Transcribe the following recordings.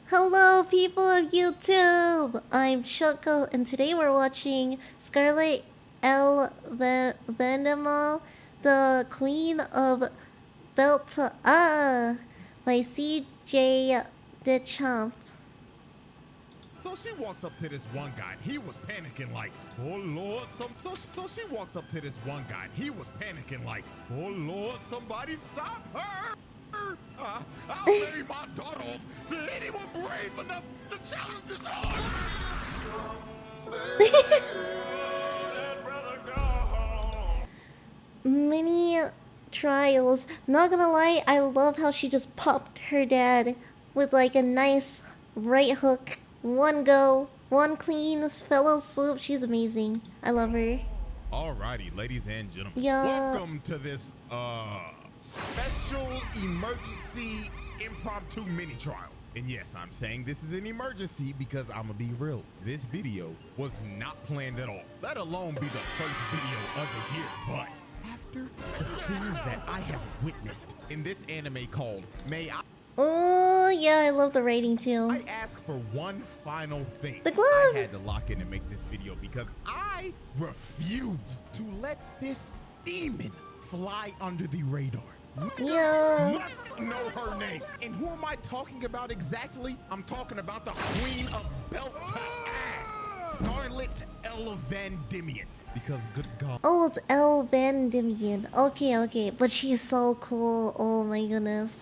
Hello, people of YouTube! I'm Schoko, and today we're watching Scarlet Vandimion, the Queen of Belta by CJ DeChamp. So she walks up to this one guy and he was panicking like, oh Lord, so she walks up to this one guy and he was panicking like, oh Lord, somebody stop her! I'll marry my daughter off to anyone brave enough to challenge this hard! Many trials. Not gonna lie, I love how she just popped her dad with like a nice right hook. One go, one clean, fellow swoop. She's amazing. I love her. Alrighty, ladies and gentlemen. Yeah. Welcome to this, special emergency impromptu mini trial. And yes, I'm saying this is an emergency because I'm gonna be real. This video was not planned at all, let alone be the first video of the year. But after the things that I have witnessed in this anime called May Oh, yeah, I love the rating too. I ask for one final thing. The glove. I had to lock in and make this video because I refuse to let this demon fly under the radar. Yeah. Must know her name. And who am I talking about exactly? I'm talking about the Queen of Belt to Ass, Scarlet Vandimion. Because good God. Oh, it's Vandimion. Okay, but she's so cool. Oh my goodness.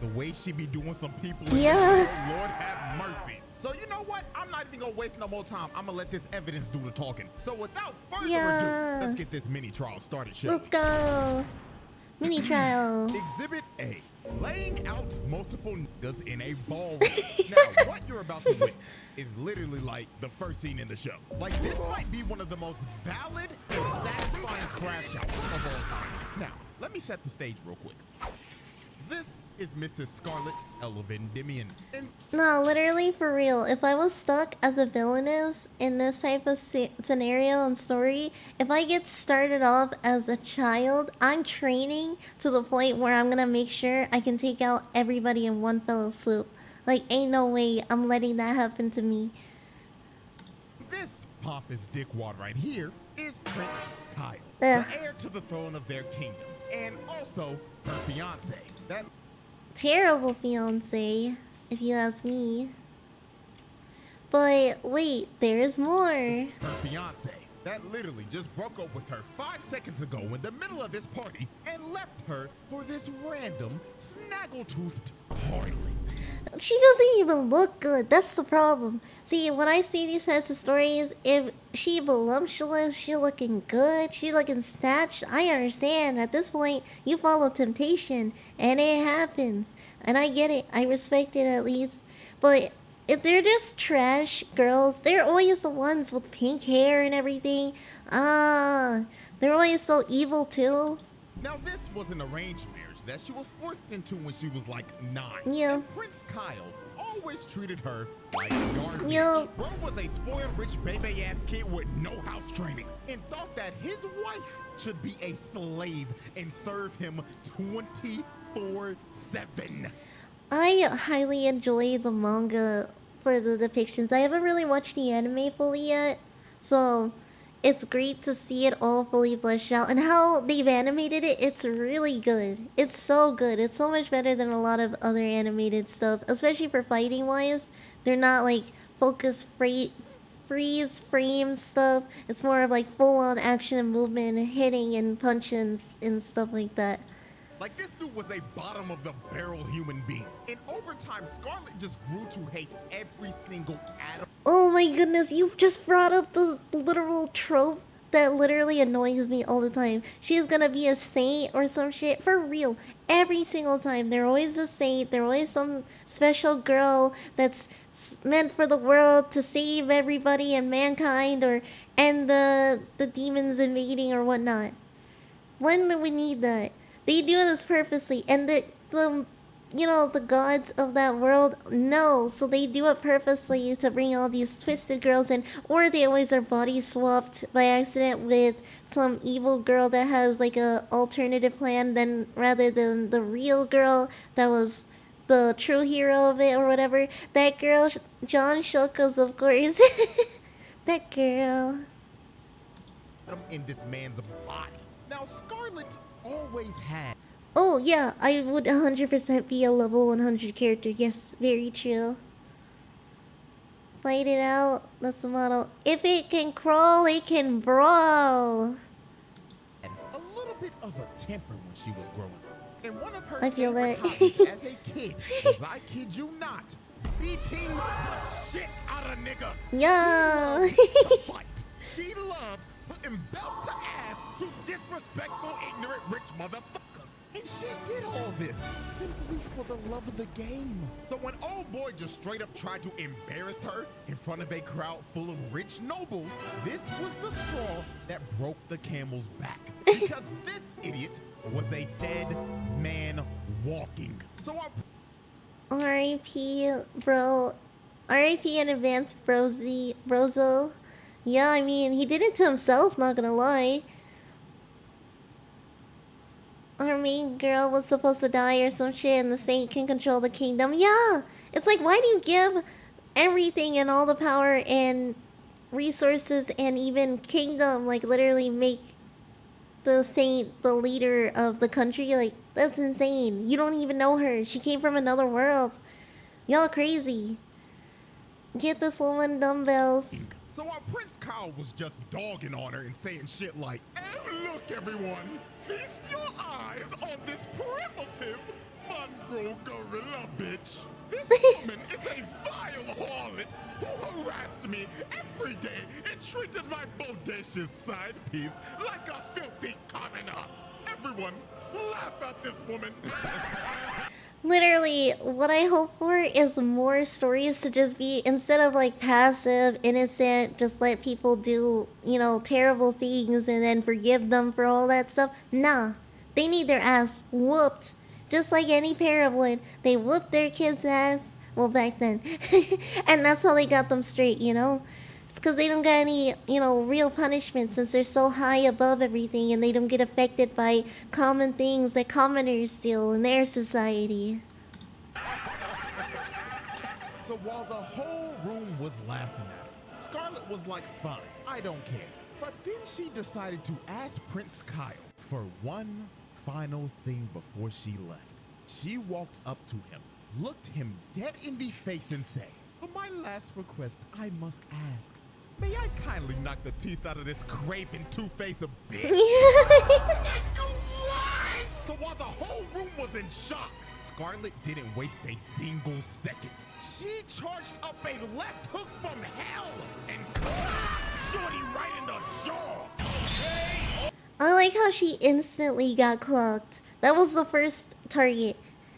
The way she be doing some people, Yeah. Lord have mercy. So you know what? I'm not even gonna waste no more time. I'm gonna let this evidence do the talking. So without further ado, let's get this mini trial started, shall Let's go. Mini trial. Exhibit A. Laying out multiple niggas in a ballroom. Now, what you're about to witness is literally like the first scene in the show. Like, this might be one of the most valid and satisfying crash outs of all time. Now, let me set the stage real quick. This is Mrs. Scarlet Vandimion. And No, literally for real. If I was stuck as a villainess in this type of scenario and story, if I get started off as a child, I'm training to the point where I'm gonna make sure I can take out everybody in one fell swoop. Like, ain't no way I'm letting that happen to me. this pompous dickwad right here is Prince Kyle, Ugh. the heir to the throne of their kingdom, and also her fiance. That Terrible fiance, if you ask me. But wait, there's more. her fiance that literally just broke up with her 5 seconds ago in the middle of this party and left her for this random snaggle-toothed harlot. She doesn't even look good. That's the problem. See, when I see these types of stories, if she voluptuous, she looking good, she looking snatched, I understand. At this point, you follow temptation, and it happens. And I get it. I respect it at least. But if they're just trash girls, they're always the ones with pink hair and everything. They're always so evil too. Now, this was an arranged marriage that she was forced into when she was like 9. Yeah. And Prince Kyle always treated her like garbage. Yeah. Bro was a spoiled rich baby-ass kid with no house training and thought that his wife should be a slave and serve him 24/7. I highly enjoy the manga for the depictions. I haven't really watched the anime fully yet, so it's great to see it all fully fleshed out. And how they've animated it, it's really good. It's so good. It's so much better than a lot of other animated stuff, especially for fighting wise. They're not like focus freeze frame stuff. It's more of like full on action and movement and hitting and punching and stuff like that. Like, this dude was a bottom of the barrel human being. And over time, Scarlet just grew to hate every single atom. Oh my goodness, you just brought up the literal trope that literally annoys me all the time. She's gonna be a saint or some shit. For real. Every single time. They're always a saint. They're always some special girl that's meant for the world to save everybody and mankind or and the demons invading or whatnot. When do we need that? They do this purposely, and the gods of that world know, so they do it purposely to bring all these twisted girls in, or they always are body swapped by accident with some evil girl that has like a alternative plan rather than the real girl that was the true hero of it or whatever. That girl, John Shoko's, of course. That girl. In this man's body. Now, Scarlet always had. Oh yeah, I would 100% be a level 100 character. Yes, very true. Fight it out. That's the motto. If it can crawl, it can brawl. And a little bit of a temper when she was growing up. And one of her I feel favorite that. hobbies as a kid was, I kid you not, beating the shit out of niggas. Yeah. She loved to fight. She loved putting belt to ass to disrespectful, ignorant, rich motherfuckers. And she did all this simply for the love of the game. So when old boy just straight up tried to embarrass her in front of a crowd full of rich nobles, this was the straw that broke the camel's back. Because this idiot was a dead man walking. So our R.I.P. bro. R.I.P. in advance, Brozo. Yeah, I mean, he did it to himself, not gonna lie. Our main girl was supposed to die or some shit, and the saint can control the kingdom. Yeah! It's like, why do you give everything and all the power and resources and even kingdom, like, literally make the saint the leader of the country? Like, that's insane. You don't even know her. She came from another world. Y'all crazy. Get this woman dumbbells. So our Prince Kyle was just dogging on her and saying shit like, "And look, everyone, feast your eyes on this primitive mongrel gorilla bitch. This woman is a vile harlot who harassed me every day and treated my bodacious side piece like a filthy commoner. Everyone, laugh at this woman." Literally, what I hope for is more stories to just be, instead of like passive, innocent, just let people do, you know, terrible things and then forgive them for all that stuff. Nah, they need their ass whooped. Just like any parent would. They whooped their kid's ass. Well, back then. And that's how they got them straight, you know? It's because they don't got any, you know, real punishment since they're so high above everything and they don't get affected by common things that commoners do in their society. So while the whole room was laughing at her, Scarlet was like, "Fine, I don't care." But then she decided to ask Prince Kyle for one final thing before she left. She walked up to him, looked him dead in the face and said, "For my last request, I must ask, may I kindly knock the teeth out of this craven two-faced bitch?" So while the whole room was in shock, Scarlet didn't waste a single second. She charged up a left hook from hell and clocked Shorty right in the jaw. I like how she instantly got clocked. That was the first target.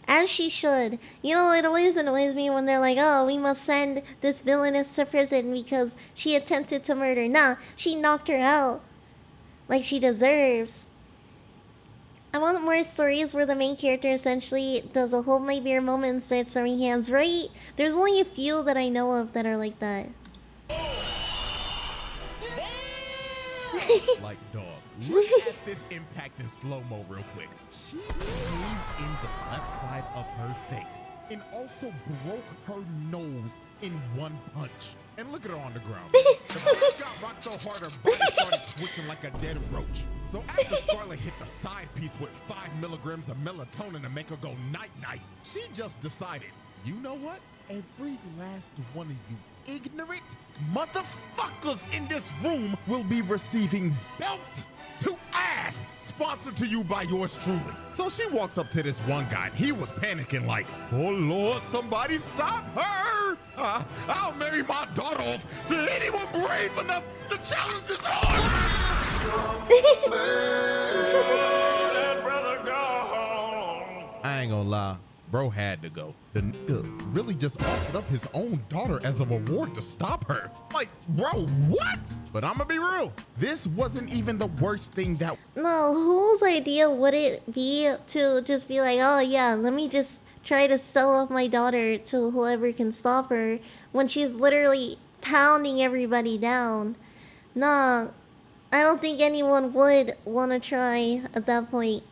As she should. You know, it always annoys me when they're like, "Oh, we must send this villainess to prison because she attempted to murder." Nah, she knocked her out. Like she deserves. I want more stories where the main character essentially does a hold my beer moment and starts throwing hands, right? There's only a few that I know of that are like that. Like, dog, look at this impact in slow-mo real quick. She caved in the left side of her face and also broke her nose in one punch. And look at her on the ground. The bitch got rocked so hard her body started twitching like a dead roach. So after Scarlet hit the side piece with 5 milligrams of melatonin to make her go night-night, she just decided, you know what? Every last one of you ignorant motherfuckers in this room will be receiving belt to ass, sponsored to you by yours truly. So she walks up to this one guy and he was panicking like, "Oh Lord, somebody stop her. I'll marry my daughter off to anyone brave enough to challenge this order." I ain't gonna lie, bro had to go. The nigga really just offered up his own daughter as a reward to stop her. Like, bro, what? But I'ma be real, this wasn't even the worst thing that— No, whose idea would it be to just be like, "Oh yeah, let me just try to sell off my daughter to whoever can stop her," when she's literally pounding everybody down? Nah, I don't think anyone would want to try at that point.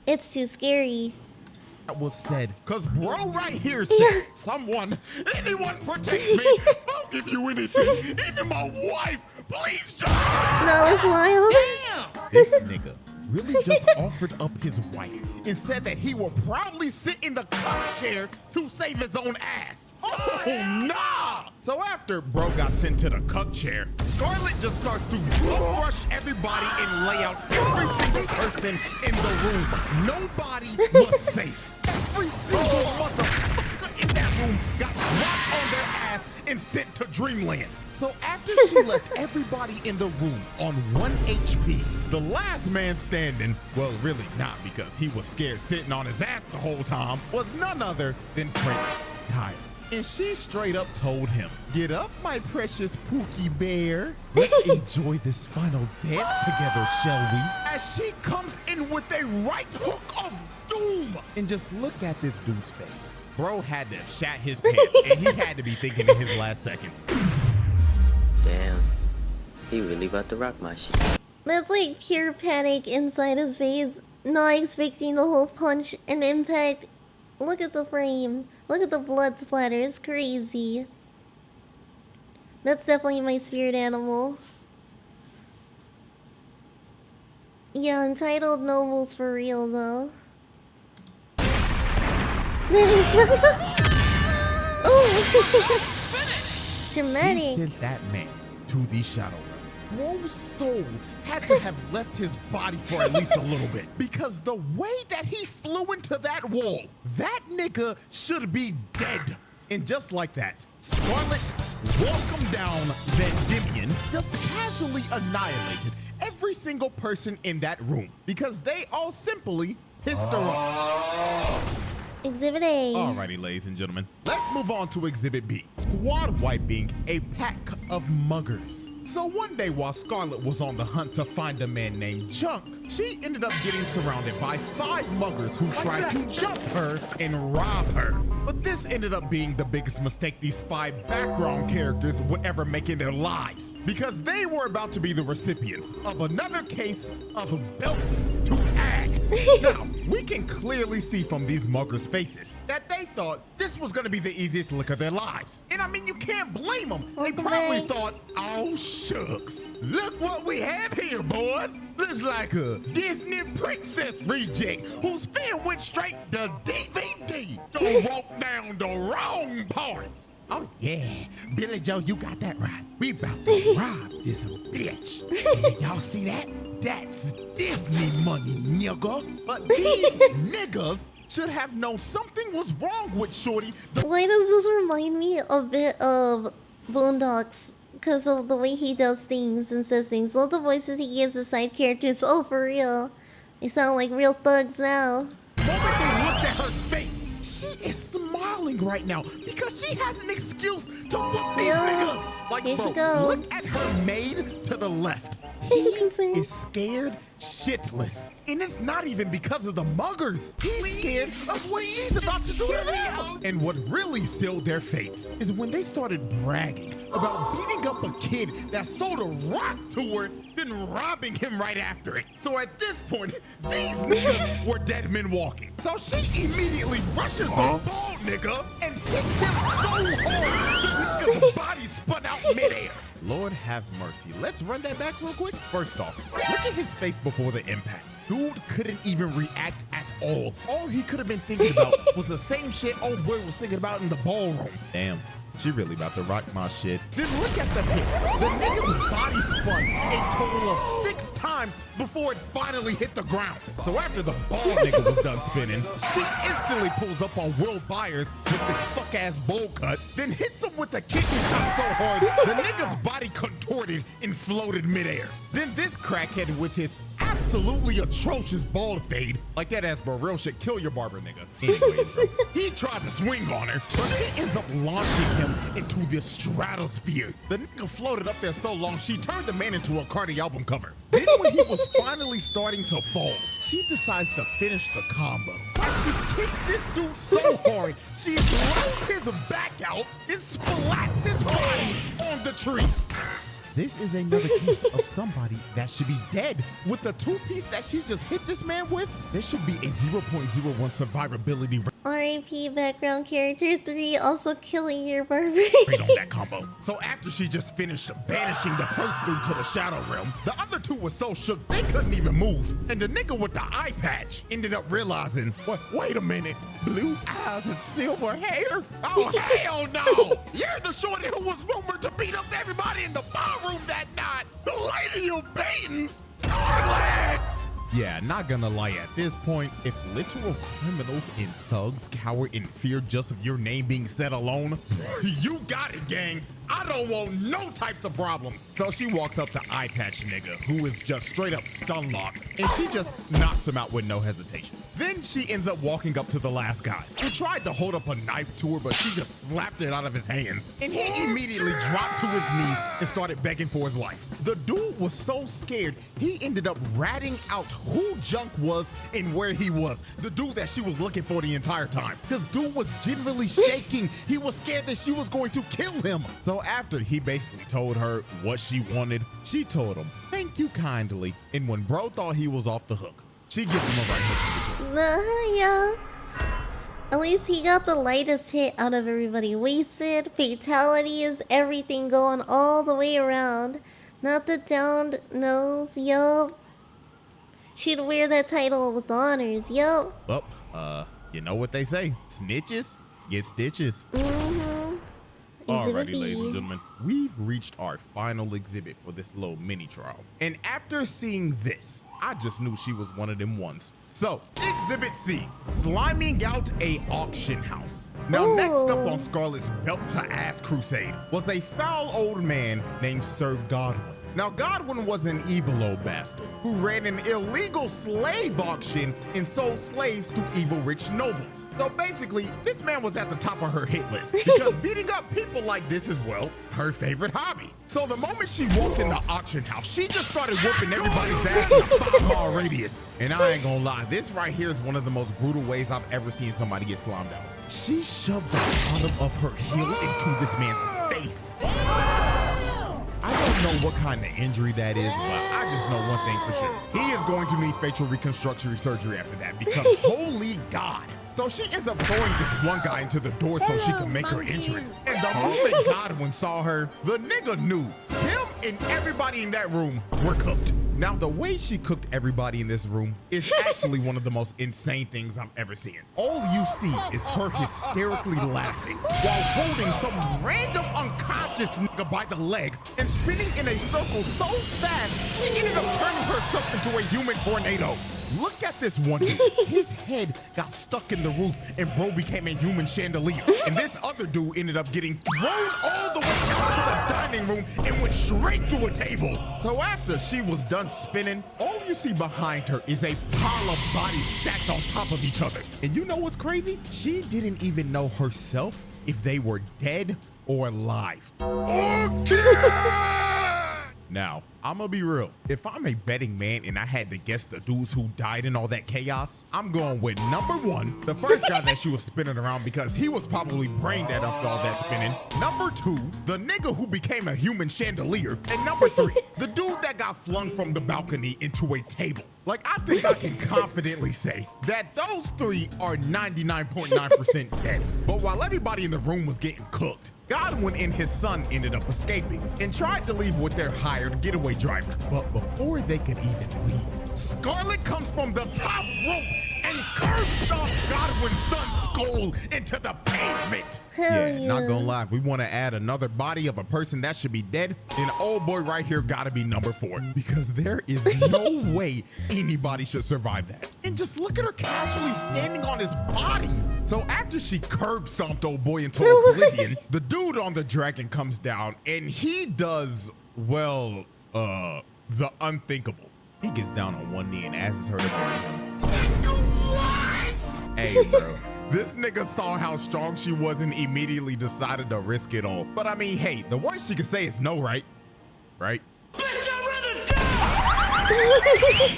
It's too scary. that was said. Cause bro right here said, anyone protect me. I'll give you anything, even my wife. Please just. No, that's wild. This nigga really just offered up his wife and said that he will proudly sit in the cup chair to save his own ass. Oh, nah! So after bro got sent to the cup chair, Scarlet just starts to rush everybody and lay out every single person in the room. Nobody was safe. Every single motherfucker in that room got dropped on their ass and sent to Dreamland. So after she left everybody in the room on 1 HP, the last man standing, well, really not because he was scared sitting on his ass the whole time, was none other than Prince Kyle. And she straight up told him, "Get up, my precious Pookie Bear. Let's enjoy this final dance together, shall we?" As she comes in with a right hook of doom. And just look at this dude's face. Bro had to have shat his pants, and he had to be thinking in his last seconds. Damn, he really about to rock my shit. That's like pure panic inside his face, not expecting the whole punch and impact. Look at the frame. Look at the blood splatter. It's crazy. That's definitely my spirit animal. Yeah, entitled nobles for real though. Oh! Dramatic. She sent that man to the shadow realm. Bro's soul had to have left his body for at least a little bit, because the way that he flew into that wall, that nigga should be dead. And just like that, Scarlet welcomed down Vandimion, just casually annihilated every single person in that room because they all simply pissed her off. Exhibit A. Alrighty, ladies and gentlemen, let's move on to Exhibit B. Squad wiping a pack of muggers. So one day while Scarlet was on the hunt to find a man named Junk, she ended up getting surrounded by 5 muggers who tried to jump her and rob her. But this ended up being the biggest mistake these 5 background characters would ever make in their lives, because they were about to be the recipients of another case of belt to ass. Now, we can clearly see from these muggers' faces that they thought this was gonna be the easiest lick of their lives. And I mean, you can't blame them. They probably thought, oh shucks, look what we have here, boys. Looks like a Disney princess reject whose film went straight to DVD. Don't walk down the wrong parts. Oh yeah, Billy Joe, you got that right. We about to rob this bitch. And y'all see that? That's Disney money, nigga. But these niggas should have known something was wrong with Shorty. Why does this remind me a bit of Boondocks? Because of the way he does things and says things. All the voices he gives the side characters, oh for real. They sound like real thugs now. The moment they looked at her face, she is smiling right now because she has an excuse to whoop these niggas. Like, Here bro, she goes. look at her maid to the left. He is scared shitless. And it's not even because of the muggers. He's scared of what she's about to do to them. And what really sealed their fates is when they started bragging about beating up a kid that sold a rock to her, then robbing him right after it. So at this point, these niggas were dead men walking. So she immediately rushes the bald nigga and hits him so hard the nigga's body spun out midair. Lord have mercy. Let's run that back real quick. First off, look at his face before the impact. Dude couldn't even react at all. All he could have been thinking about was the same shit old boy was thinking about in the ballroom. Damn, she really about to rock my shit. Then look at the hit. The nigga's body spun a total of 6 times before it finally hit the ground. So after the bald nigga was done spinning, she instantly pulls up on Will Byers with this fuck-ass bowl cut, then hits him with a kidney shot so hard, the nigga's body contorted and floated midair. Then this crackhead with his absolutely atrocious bald fade, like that ass bro, real shit, kill your barber nigga. Anyways, bro, he tried to swing on her, but she ends up launching him into the stratosphere. The nigga floated up there so long, she turned the man into a Cardi album cover. Then when he was finally starting to fall, she decides to finish the combo. As she kicks this dude so hard, she blows his back out and splats his body on the tree. this is another case of somebody that should be dead. With the 2-piece that she just hit this man with, there should be a 0.01 survivability rate R.I.P. background character 3 also killing your barber. on that combo. So after she just finished banishing the first 3 to the Shadow Realm, the other 2 were so shook they couldn't even move. And the nigga with the eye patch ended up realizing, wait a minute, blue eyes and silver hair? Oh, hell no! You're the shorty who was rumored to beat up everybody in the ballroom that night! The lady of Baton's Scarlet! Yeah, not gonna lie, at this point, if literal criminals and thugs cower in fear just of your name being said alone, you got it, gang. I don't want no types of problems. So she walks up to Eye Patch nigga, who is just straight up stun locked, and she just knocks him out with no hesitation. Then she ends up walking up to the last guy, who tried to hold up a knife to her, but she just slapped it out of his hands. And he immediately dropped to his knees and started begging for his life. The dude was so scared, he ended up ratting out who Junk was and where he was. The dude that she was looking for the entire time. This dude was generally shaking. He was scared that she was going to kill him. So after he basically told her what she wanted, she told him, thank you kindly. And when bro thought he was off the hook, she gives him a right hook to the jaw. Yeah. At least he got the lightest hit out of everybody. Wasted, fatalities, everything going all the way around. Not the downed nose, yo. She'd wear that title with honors, yo. Well, you know what they say. Snitches get stitches. Mm-hmm. Alrighty, ladies and gentlemen, we've reached our final exhibit for this little mini trial. And after seeing this, I just knew she was one of them ones. So, Exhibit C, sliming out a auction house. Now, next up on Scarlet's belt to ass crusade was a foul old man named Sir Godwin. Now, Godwin was an evil old bastard who ran an illegal slave auction and sold slaves to evil rich nobles. So basically, this man was at the top of her hit list because beating up people like this is, well, her favorite hobby. So the moment she walked in the auction house, she just started whooping everybody's ass in a 5-mile radius. And I ain't gonna lie, this right here is one of the most brutal ways I've ever seen somebody get slammed out. She shoved the bottom of her heel into this man's face. I don't know what kind of injury that is, but I just know one thing for sure. He is going to need facial reconstruction surgery after that because holy God. So she ends up throwing this one guy into the door so she can make her entrance. And the moment Godwin saw her, the nigga knew him and everybody in that room were cooked. Now, the way she cooked everybody in this room is actually one of the most insane things I've ever seen. All you see is her hysterically laughing while holding some random unconscious nigga by the leg and spinning in a circle so fast, she ended up turning herself into a human tornado. Look at this one dude. His head got stuck in the roof and bro became a human chandelier. And this other dude ended up getting thrown all the way out to the dining room and went straight through a table. So after she was done spinning, all you see behind her is a pile of bodies stacked on top of each other. And you know what's crazy? She didn't even know herself if they were dead or alive. Now, I'm gonna be real. If I'm a betting man and I had to guess the dudes who died in all that chaos, I'm going with number 1, the first guy that she was spinning around because he was probably brain dead after all that spinning. Number 2, the nigga who became a human chandelier. And number 3, the dude that got flung from the balcony into a table. Like, I think I can confidently say that those 3 are 99.9% dead. But while everybody in the room was getting cooked, Godwin and his son ended up escaping and tried to leave with their hired getaway driver. But before they could even leave, Scarlet comes from the top rope and curb stomps Godwin's son's skull into the pavement. Hell yeah. Not gonna lie, if we want to add another body of a person that should be dead, then old boy right here gotta be number 4 because there is no way anybody should survive that. And just look at her casually standing on his body. So after she curb stomped old boy into oblivion, the dude on the dragon comes down and he does, well, the unthinkable. He gets down on one knee and asks her to marry him. What? Hey, bro. This nigga saw how strong she was and immediately decided to risk it all. But I mean, hey, the worst she could say is no, right? Right? Bitch, I'd rather die!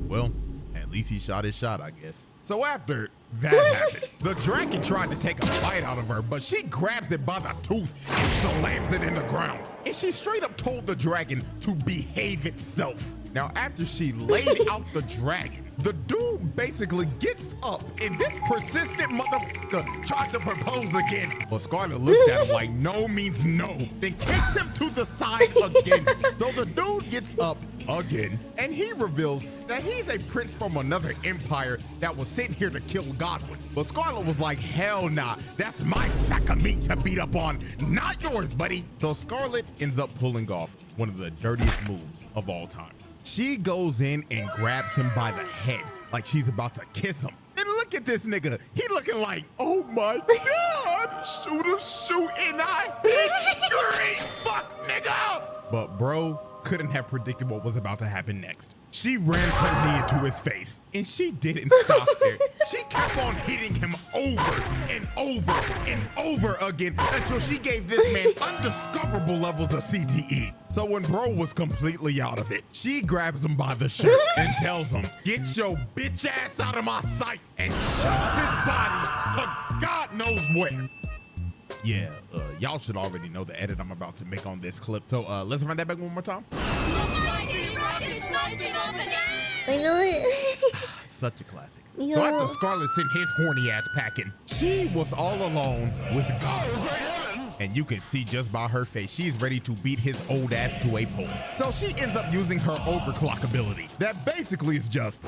Well, at least he shot his shot, I guess. So after that happened. The dragon tried to take a bite out of her, but she grabs it by the tooth and slams it in the ground. And she straight up told the dragon to behave itself. Now, after she laid out the dragon, the dude basically gets up, and this persistent motherfucker tried to propose again. But Scarlet looked at him like no means no, then kicks him to the side again. So the dude gets up again, and he reveals that he's a prince from another empire that was sent here to kill Godwin. But Scarlet was like, hell nah, that's my sack of meat to beat up on, not yours, buddy. So Scarlet ends up pulling off one of the dirtiest moves of all time. She goes in and grabs him by the head like she's about to kiss him. And look at this nigga. He looking like, oh my God, shoot, and I hit great fuck, nigga. But bro couldn't have predicted what was about to happen next. She rams her knee into his face, and she didn't stop there. She kept on hitting him over and over and over again until she gave this man undiscoverable levels of CTE. So when bro was completely out of it, she grabs him by the shirt and tells him, get your bitch ass out of my sight, and shoves his body to God knows where. Yeah, y'all should already know the edit I'm about to make on this clip. So let's run that back one more time. I know it. Such a classic. Yo. So after Scarlet sent his horny ass packing, she was all alone with God. And you can see just by her face, she's ready to beat his old ass to a pulp. So she ends up using her overclock ability. That basically is just...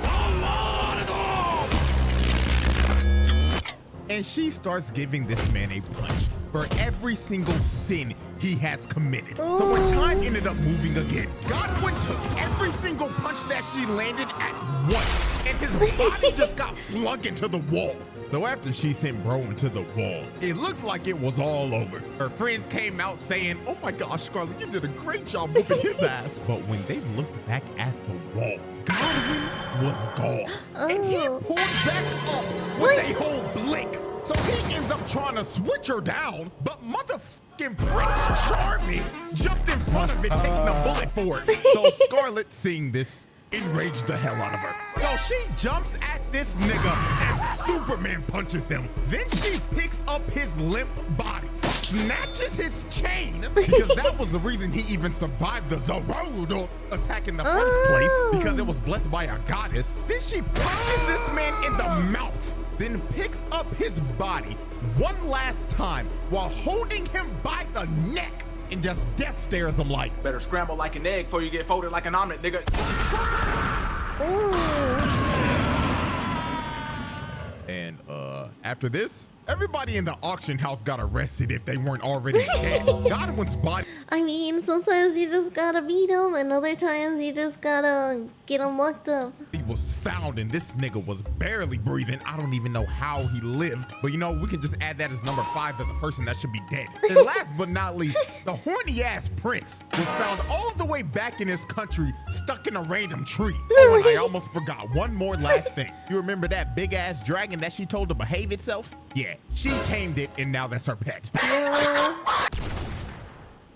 And she starts giving this man a punch for every single sin he has committed. So when time ended up moving again, Godwin took every single punch that she landed at once, and his body just got flung into the wall. So after she sent bro into the wall, it looks like it was all over. Her friends came out saying, oh my gosh, Scarlet, you did a great job whooping his ass. But when they looked back at the wall, Godwin was gone. And he pulled back up with a whole blink. So he ends up trying to switch her down, but motherfucking Prince Charming jumped in front of it, taking a bullet for it. So Scarlet, seeing this, enraged the hell out of her. So she jumps at this nigga and Superman punches him. Then she picks up his limp body, snatches his chain, because that was the reason he even survived the Zorodal attack in the first place, because it was blessed by a goddess. Then she punches this man in the mouth, then picks up his body one last time while holding him by the neck and just death stares him like, better scramble like an egg before you get folded like an omelet, nigga. And after this, everybody in the auction house got arrested if they weren't already dead. Godwin's body... I mean, sometimes you just gotta beat him, and other times you just gotta get him locked up. He was found, and this nigga was barely breathing. I don't even know how he lived. But you know, we can just add that as number 5 as a person that should be dead. And last but not least, the horny-ass prince was found all the way back in his country, stuck in a random tree. Oh, and I almost forgot one more last thing. You remember that big-ass dragon that she told to behave itself? Yeah, she tamed it, and now that's her pet.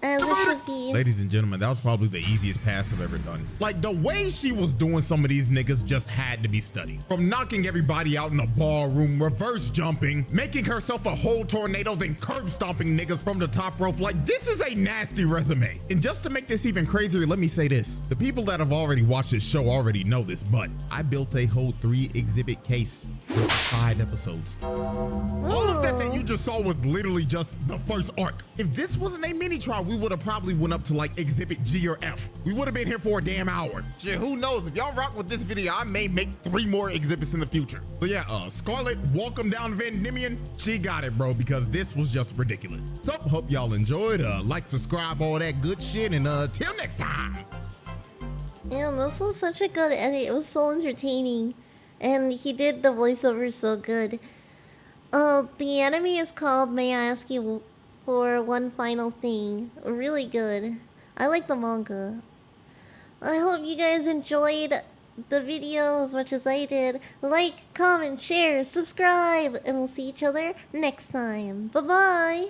As it should be. Ladies and gentlemen, that was probably the easiest pass I've ever done. Like, the way she was doing some of these niggas just had to be studied. From knocking everybody out in a ballroom, reverse jumping, making herself a whole tornado, then curb stomping niggas from the top rope. Like, this is a nasty resume. And just to make this even crazier, let me say this. The people that have already watched this show already know this, but I built a whole 3 exhibit case with 5 episodes. All of that you just saw was literally just the first arc. If this wasn't a mini trial, we would have probably went up to like exhibit G or F. We would have been here for a damn hour. Shit, who knows? If y'all rock with this video, I may make 3 more exhibits in the future. So yeah, Scarlet, welcome down Vandimion. She got it, bro, because this was just ridiculous. So hope y'all enjoyed. Like, subscribe, all that good shit, and till next time. Yeah, this was such a good edit. It was so entertaining. And he did the voiceover so good. The anime is called May I Ask You for One Final Thing. Really good. I like the manga. I hope you guys enjoyed the video as much as I did. Like, comment, share, subscribe, and we'll see each other next time. Bye-bye!